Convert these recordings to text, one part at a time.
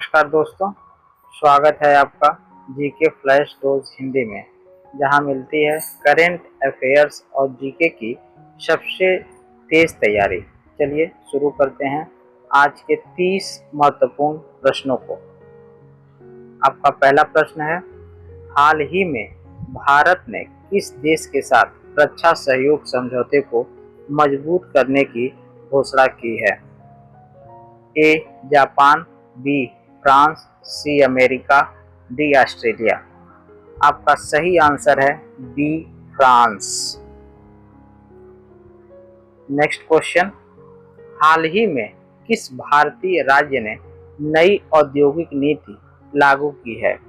नमस्कार दोस्तों, स्वागत है आपका जीके फ्लैश डोज हिंदी में, जहां मिलती है करेंट अफेयर्स और जीके की सबसे तेज तैयारी। चलिए शुरू करते हैं आज के 30 महत्वपूर्ण प्रश्नों को। आपका पहला प्रश्न है, हाल ही में भारत ने किस देश के साथ रक्षा सहयोग समझौते को मजबूत करने की घोषणा की है? A Japan, B France, C America, D Australia. आपका सही आंसर है बी फ्रांस। नेक्स्ट क्वेश्चन, हाल ही में किस भारतीय राज्य ने नई औद्योगिक नीति लागू की है?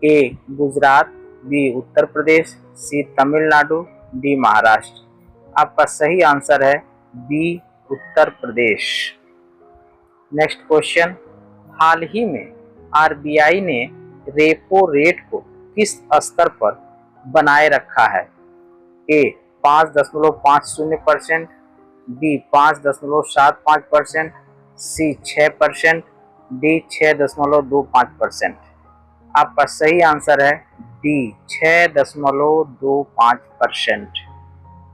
ए गुजरात, बी उत्तर प्रदेश, सी तमिलनाडु, डी महाराष्ट्र। आपका सही आंसर है B Uttar Pradesh. Next question, हाल ही में आरबीआई ने रेपो रेट को किस स्तर पर बनाए रखा है? ए 5.50%, बी 5.75%, सी 6%, डी 6.25%। आपका सही आंसर है डी 6.25%।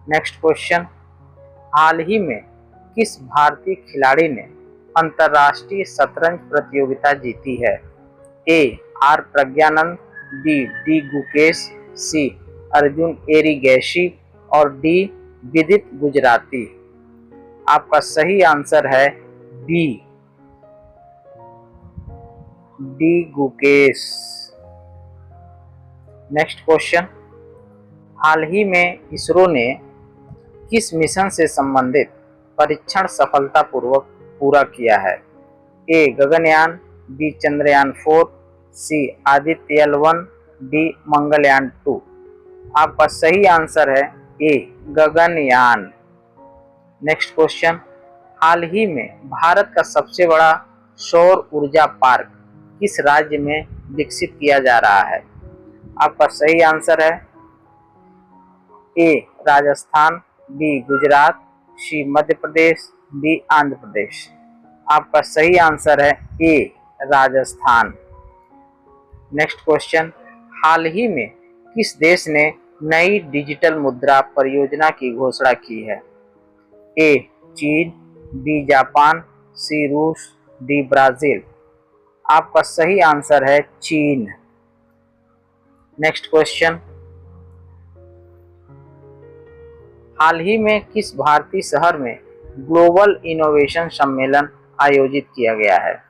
नेक्स्ट क्वेश्चन, हाल ही में किस भारतीय खिलाड़ी ने अंतर्राष्ट्रीय शतरंज प्रतियोगिता जीती है? A R Praggnanandhaa, B D Gukesh, C Arjun Erigaisi और डी विदित गुजराती। आपका सही आंसर है B D Gukesh. Next question, हाल ही में इसरो ने किस मिशन से संबंधित परीक्षण सफलतापूर्वक पूरा किया है? ए गगनयान, बी चंद्रयान 4, सी आदित्य L1, डी मंगलयान 2। आपका सही आंसर है ए गगनयान। नेक्स्ट क्वेश्चन, हाल ही में भारत का सबसे बड़ा सौर ऊर्जा पार्क किस राज्य में विकसित किया जा रहा है? आपका सही आंसर है ए राजस्थान, बी गुजरात, सी मध्य प्रदेश, डी आंध्र प्रदेश। आपका सही आंसर है ए राजस्थान। नेक्स्ट क्वेश्चन, हाल ही में किस देश ने नई डिजिटल मुद्रा परियोजना की घोषणा की है? ए चीन, बी जापान, सी रूस, डी ब्राजील। आपका सही आंसर है चीन। नेक्स्ट क्वेश्चन, हाल ही में किस भारतीय शहर में ग्लोबल इनोवेशन सम्मेलन आयोजित किया गया है?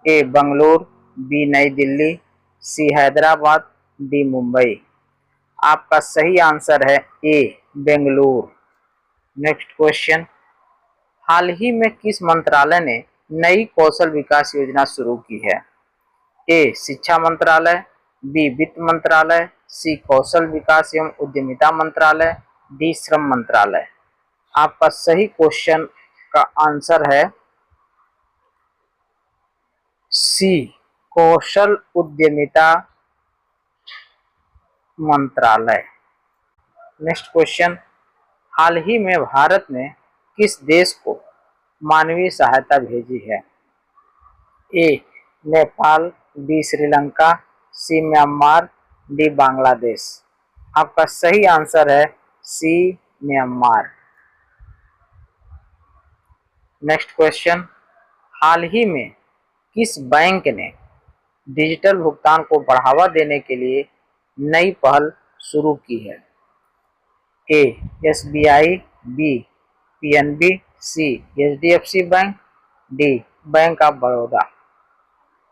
ए बंगलुरु, बी नई दिल्ली, सी हैदराबाद, डी मुंबई। आपका सही आंसर है ए बेंगलुरु। नेक्स्ट क्वेश्चन, हाल ही में किस मंत्रालय ने नई कौशल विकास योजना शुरू की है? ए शिक्षा मंत्रालय, बी वित्त मंत्रालय, सी कौशल विकास एवं उद्यमिता मंत्रालय, डी श्रम मंत्रालय। आपका सही क्वेश्चन का आंसर है सी कौशल उद्यमिता मंत्रालय। नेक्स्ट क्वेश्चन, हाल ही में भारत ने किस देश को मानवीय सहायता भेजी है? ए नेपाल, बी श्रीलंका, सी म्यांमार, डी बांग्लादेश। आपका सही आंसर है सी म्यांमार। नेक्स्ट क्वेश्चन, हाल ही में किस बैंक ने डिजिटल भुगतान को बढ़ावा देने के लिए नई पहल शुरू की है? A SBI, B PNB, C HDFC bank, D bank of Baroda.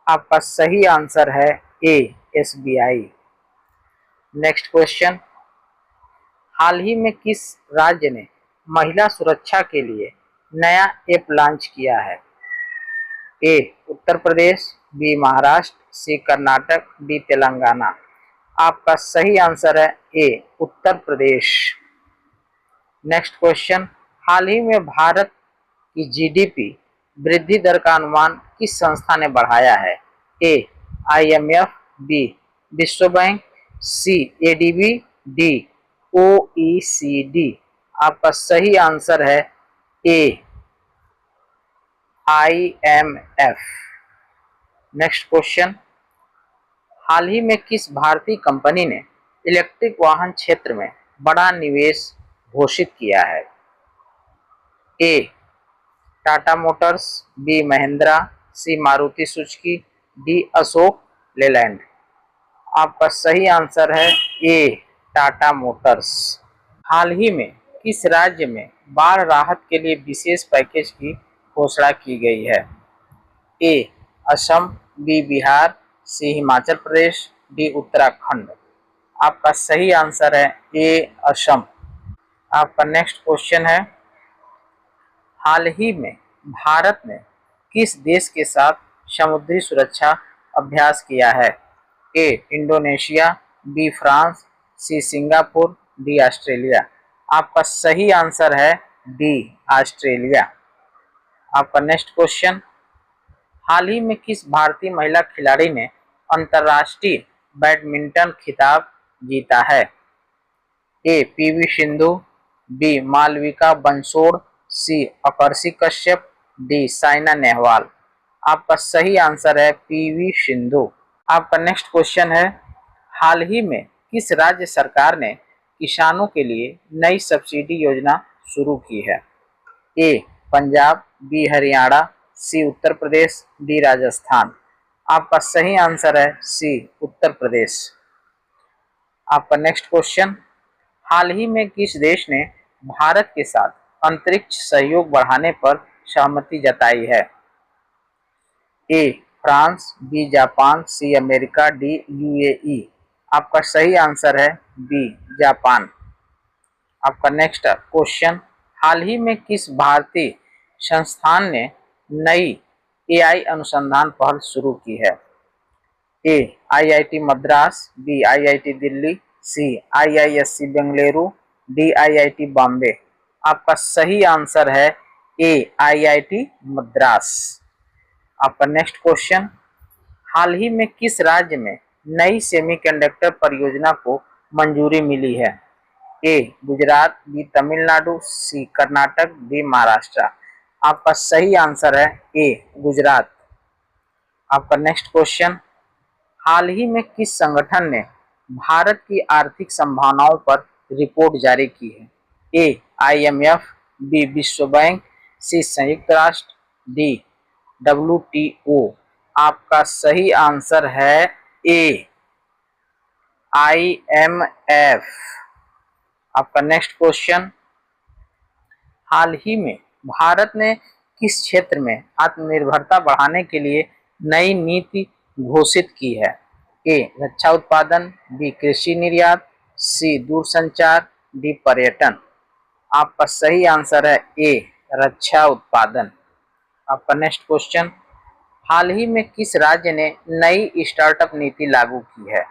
आपका सही आंसर है ए एसबीआई। नेक्स्ट क्वेश्चन, हाल ही में किस राज्य ने महिला सुरक्षा के लिए नया ऐप लॉन्च किया है? A Uttar Pradesh, B Maharashtra, C Karnataka, D Telangana. आपका सही आंसर है A Uttar Pradesh. Next question, हाल ही में भारत की जीडीपी वृद्धि दर का अनुमान किस संस्था ने बढ़ाया है? ए आईएमएफ, बी विश्व बैंक, सी एडीबी, डी ओईसीडी। आपका सही आंसर है ए आईएमएफ। नेक्स्ट क्वेश्चन, हाल ही में किस भारतीय कंपनी ने इलेक्ट्रिक वाहन क्षेत्र में बड़ा निवेश घोषित किया है? ए टाटा मोटर्स, बी महिंद्रा, सी मारुति सुजुकी, डी अशोक लेलैंड। आपका सही आंसर है ए टाटा मोटर्स। हाल ही में किस राज्य में बाढ़ राहत के लिए विशेष पैकेज की घोषणा की गई है? ए असम, बी बिहार, सी हिमाचल प्रदेश, डी उत्तराखंड। आपका सही आंसर है ए असम। आपका नेक्स्ट क्वेश्चन है, हाल ही में भारत ने किस देश के साथ समुद्री सुरक्षा अभ्यास किया है? A Indonesia, B France, C Singapore, D Australia. आपका सही आंसर है डी ऑस्ट्रेलिया। आपका नेक्स्ट क्वेश्चन, हाल ही में किस भारतीय महिला खिलाड़ी ने अंतर्राष्ट्रीय बैडमिंटन खिताब जीता है? ए पीवी सिंधु, बी मालविका बंसोड़, सी आकर्षि कश्यप, डी साइना नेहवाल। आपका सही आंसर है पीवी सिंधु। आपका नेक्स्ट क्वेश्चन है, हाल ही में किस राज्य सरकार ने किसानों के लिए नई सब्सिडी योजना शुरू की है? ए पंजाब, बी हरियाणा, सी उत्तर प्रदेश, डी राजस्थान। आपका सही आंसर है सी उत्तर प्रदेश। आपका नेक्स्ट क्वेश्चन, हाल ही में किस देश ने भारत के साथ अंतरिक्ष सहयोग बढ़ाने पर सहमति जताई है? A France, B Japan, C America, D UAE. आपका सही आंसर है बी जापान। आपका नेक्स्ट क्वेश्चन, हाल ही में किस भारतीय संस्थान ने नई एआई अनुसंधान पहल शुरू की है? A IIT Madras, B IIT Delhi, C IISc Bengaluru, D IIT Bombay. आपका सही आंसर है ए आईआईटी मद्रास। आपका नेक्स्ट क्वेश्चन, हाल ही में किस राज्य में नई सेमीकंडक्टर परियोजना को मंजूरी मिली है? ए गुजरात, बी तमिलनाडु, सी कर्नाटक, डी महाराष्ट्र। आपका सही आंसर है ए गुजरात। आपका नेक्स्ट क्वेश्चन, हाल ही में किस संगठन ने भारत की आर्थिक संभावनाओं पर रिपोर्ट जारी की है? ए आईएमएफ, बी विश्व बैंक, सी संयुक्त राष्ट्र, डी डब्ल्यूटीओ। आपका सही आंसर है ए आईएमएफ। आपका नेक्स्ट क्वेश्चन, हाल ही में भारत ने किस क्षेत्र में आत्मनिर्भरता बढ़ाने के लिए नई नीति घोषित की है? ए रक्षा उत्पादन, बी कृषि निर्यात, सी दूरसंचार, डी पर्यटन। आपका सही आंसर है ए रक्षा उत्पादन। आपका नेक्स्ट क्वेश्चन, हाल ही में किस राज्य ने नई स्टार्टअप नीति लागू की है?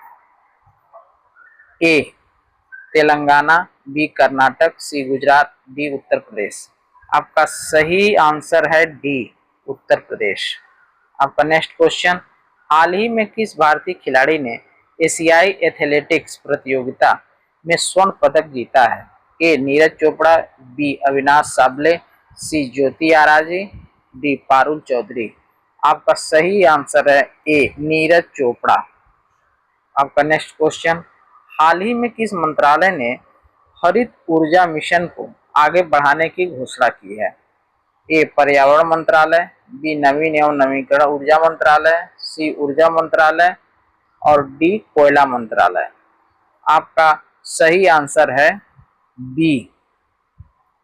ए तेलंगाना, बी कर्नाटक, सी गुजरात, डी उत्तर प्रदेश। आपका सही आंसर है डी उत्तर प्रदेश। आपका नेक्स्ट क्वेश्चन, हाल ही में किस भारतीय खिलाड़ी ने एशियाई एथलेटिक्स प्रतियोगिता में स्वर्ण पदक जीता है? ए नीरज चोपड़ा, बी अविनाश साबले, सी ज्योति आराजी, डी पारुल चौधरी। आपका सही आंसर है ए नीरज चोपड़ा। आपका नेक्स्ट क्वेश्चन, हाल ही में किस मंत्रालय ने हरित ऊर्जा मिशन को आगे बढ़ाने की घोषणा की है? ए पर्यावरण मंत्रालय, बी नवीन एवं नवीकरण ऊर्जा मंत्रालय, सी ऊर्जा मंत्रालय और डी कोयला मंत्रालय। आपका सही आंसर है बी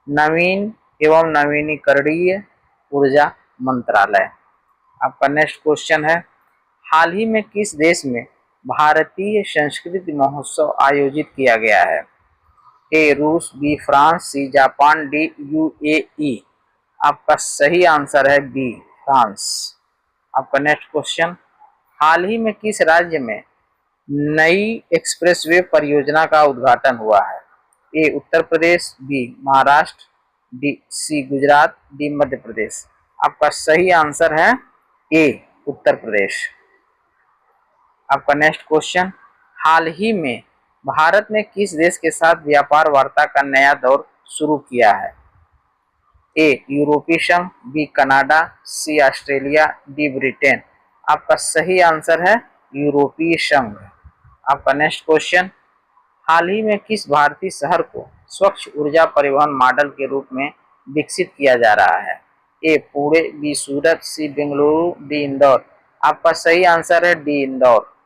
नवीन एवं नवीनीकरणीय ऊर्जा मंत्रालय। आपका नेक्स्ट क्वेश्चन है, हाल ही में किस देश में भारतीय संस्कृति महोत्सव आयोजित किया गया है? ए रूस, B France, C Japan, D UAE. आपका सही आंसर है बी फ्रांस। आपका नेक्स्ट क्वेश्चन, हाल ही में किस राज्य में नई एक्सप्रेसवे परियोजना का उद्घाटन हुआ है? A Uttar Pradesh, B Maharashtra, D C Gujarat, D Madhya Pradesh. आपका सही आंसर है ए उत्तर प्रदेश। आपका नेक्स्ट क्वेश्चन, हाल ही में भारत ने किस देश के साथ व्यापार वार्ता का नया दौर शुरू किया है? ए यूरोपीय संघ, बी कनाडा, सी ऑस्ट्रेलिया, डी ब्रिटेन। आपका सही आंसर है यूरोपीय संघ। आपका नेक्स्ट क्वेश्चन, हाल ही में किस भारतीय शहर को स्वच्छ ऊर्जा परिवहन मॉडल के रूप में विकसित किया जा रहा है? ए पुणे, बी सूरत, सी बेंगलुरु, डी इंदौर। आपका सही आंसर है डी इंदौर।